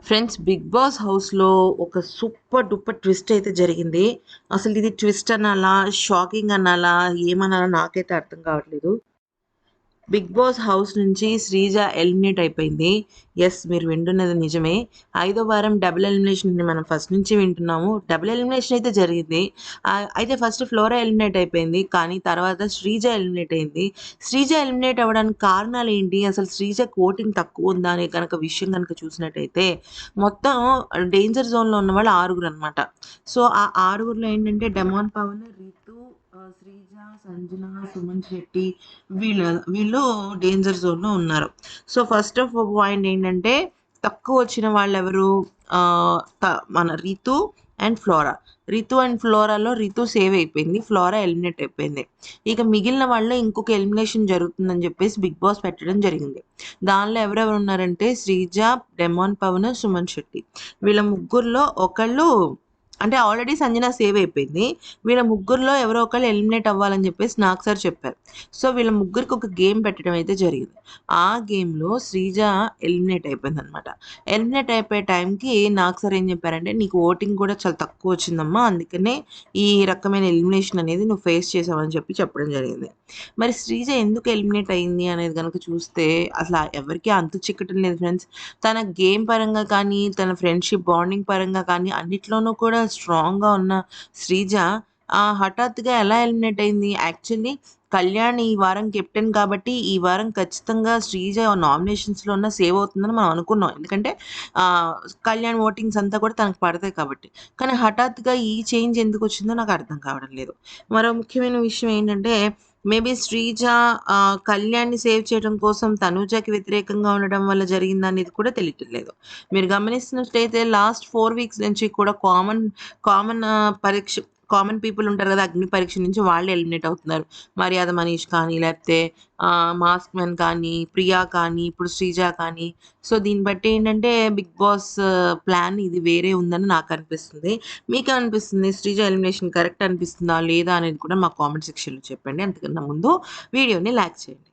Friends, 'big boss' హౌస్‌లో ఒక super duper twist అయితే జరిగింది. అసలు ఇది ట్విస్ట్ అనాలా? షాకింగ్ అనాలా? ఏమనాలా? నాకైతే అర్థం కావట్లేదు. 'బిగ్ బాస్' హౌస్ నుంచి శ్రీజ ఎలిమినేట్ అయిపోయింది. యెస్, మీరు వింటున్నది నిజమే. ఐదో వారం డబుల్ ఎలిమినేషన్‌ని మనం ఫస్ట్ నుంచి వింటున్నాము. డబుల్ ఎలిమినేషన్ అయితే జరిగింది. అయితే ఫస్ట్ ఫ్లోరా ఎలిమినేట్ అయిపోయింది. కానీ తర్వాత శ్రీజ ఎలిమినేట్ అయింది. శ్రీజ ఎలిమినేట్ అవ్వడానికి కారణాలేంటి? అసలు శ్రీజకి ఓటింగ్ తక్కువుందా అనే గనక విషయం గనక చూసినట్టయితే, మొత్తం డేంజర్ జోన్‌లో ఉన్నవాళ్ళు ఆరుగురనమాట. సో, ఆ ఆరుగురిలో ఏంటంటే డెమాన్ పవన్, రితు, శ్రీజ, సంజన, సుమన్ శెట్టి వీళ్ళు డేంజర్ జోన్‌లో ఉన్నారు. సో, ఫస్ట్ ఆఫ్ పాయింట్ ఏంటంటే, తక్కువ వచ్చిన వాళ్ళెవరు? ఆహ్, త మన Ritu and Flora. Ritu and ఫ్లోరాలో రితు సేవ్ అయిపోయింది. ఫ్లోరా ఎలిమినేట్ అయిపోయింది. ఇక మిగిలిన వాళ్ళు ఇంకొక ఎలిమినేషన్ జరుగుతుందని చెప్పేసి బిగ్ బాస్ పెట్టడం జరిగింది. దానిలో ఎవరెవరు ఉన్నారంటే శ్రీజ, డెమాన్ పవన్, సుమన్ శెట్టి. వీళ్ళ ముగ్గురిలో ఒకళ్ళు అంటే ఆల్రెడీ సంజన సేవ్ అయిపోయింది. వీళ్ళ ముగ్గురిలో ఎవరో ఒకళ్ళు ఎలిమినేట్ అవ్వాలని చెప్పేసి నాకు సార్ చెప్పారు. సో, వీళ్ళ ముగ్గురికి ఒక గేమ్ పెట్టడం అయితే జరిగింది. ఆ గేమ్‌లో శ్రీజ ఎలిమినేట్ అయిపోయిందనమాట. ఎలిమినేట్ అయిపోయే టైంకి నాకు సార్ ఏం చెప్పారంటే, "నీకు ఓటింగ్ కూడా చాలా తక్కువ వచ్చిందమ్మా. అందుకనే ఈ రకమైన ఎలిమినేషన్ అనేది నువ్వు ఫేస్ చేసావని" చెప్పడం జరిగింది. మరి శ్రీజ ఎందుకు ఎలిమినేట్ అయింది అనేది గనక చూస్తే అసల ఎవరికీ అంతు చిక్కటం లేదు ఫ్రెండ్స్. తన గేమ్ పరంగా కానీ, తన ఫ్రెండ్‌షిప్ బాండింగ్ పరంగా కానీ అన్నిట్లోనూ కూడా స్ట్రాంగ్‌గా ఉన్న శ్రీజ హఠాత్తుగా ఎలా ఎలిమినేట్ అయింది? యాక్చువల్లీ కళ్యాణ్ ఈ వారం కెప్టెన్ కాబట్టి, ఈ వారం ఖచ్చితంగా శ్రీజ నామినేషన్స్‌లో ఉన్న సేవ్ అవుతుందని మనం అనుకున్నాం. ఎందుకంటే ఆహ్, కళ్యాణ్ ఓటింగ్స్ అంతా కూడా తనకు పడతాయి కాబట్టి. కానీ హఠాత్తుగా ఈ చేంజ్ ఎందుకొచ్చిందో నాకు అర్థం కావడం లేదు. మరో ముఖ్యమైన విషయం ఏంటంటే, మేబీ శ్రీజ కళ్యాణ్‌ని సేవ్ చేయడం కోసం తనూజకి వ్యతిరేకంగా ఉండడం వల్ల జరిగిందనేది కూడా తెలియటం లేదు. మీరు గమనిస్తున్నట్లయితే లాస్ట్ 4 వీక్స్ నుంచి కూడా కామన్ కామన్ పీపుల్ ఉంటారు కదా! అగ్ని పరీక్ష నుంచి వాళ్ళే ఎలిమినేట్ అవుతున్నారు. మర్యాద మనీష్ కానీ, లేకపోతే మాస్క్ మ్యాన్ కానీ, ప్రియా కానీ, ఇప్పుడు శ్రీజ కానీ. సో, దీన్ని బట్టి ఏంటంటే బిగ్ బాస్ ప్లాన్ ఇది వేరే ఉందని నాకనిపిస్తుంది. మీకేమనిపిస్తుంది? శ్రీజ ఎలిమినేషన్ కరెక్ట్ అనిపిస్తుందా? లేదా? అనేది కూడా మా కామెంట్ సెక్షన్‌లో చెప్పండి. అంతకన్నా ముందు వీడియోని లైక్ చేయండి.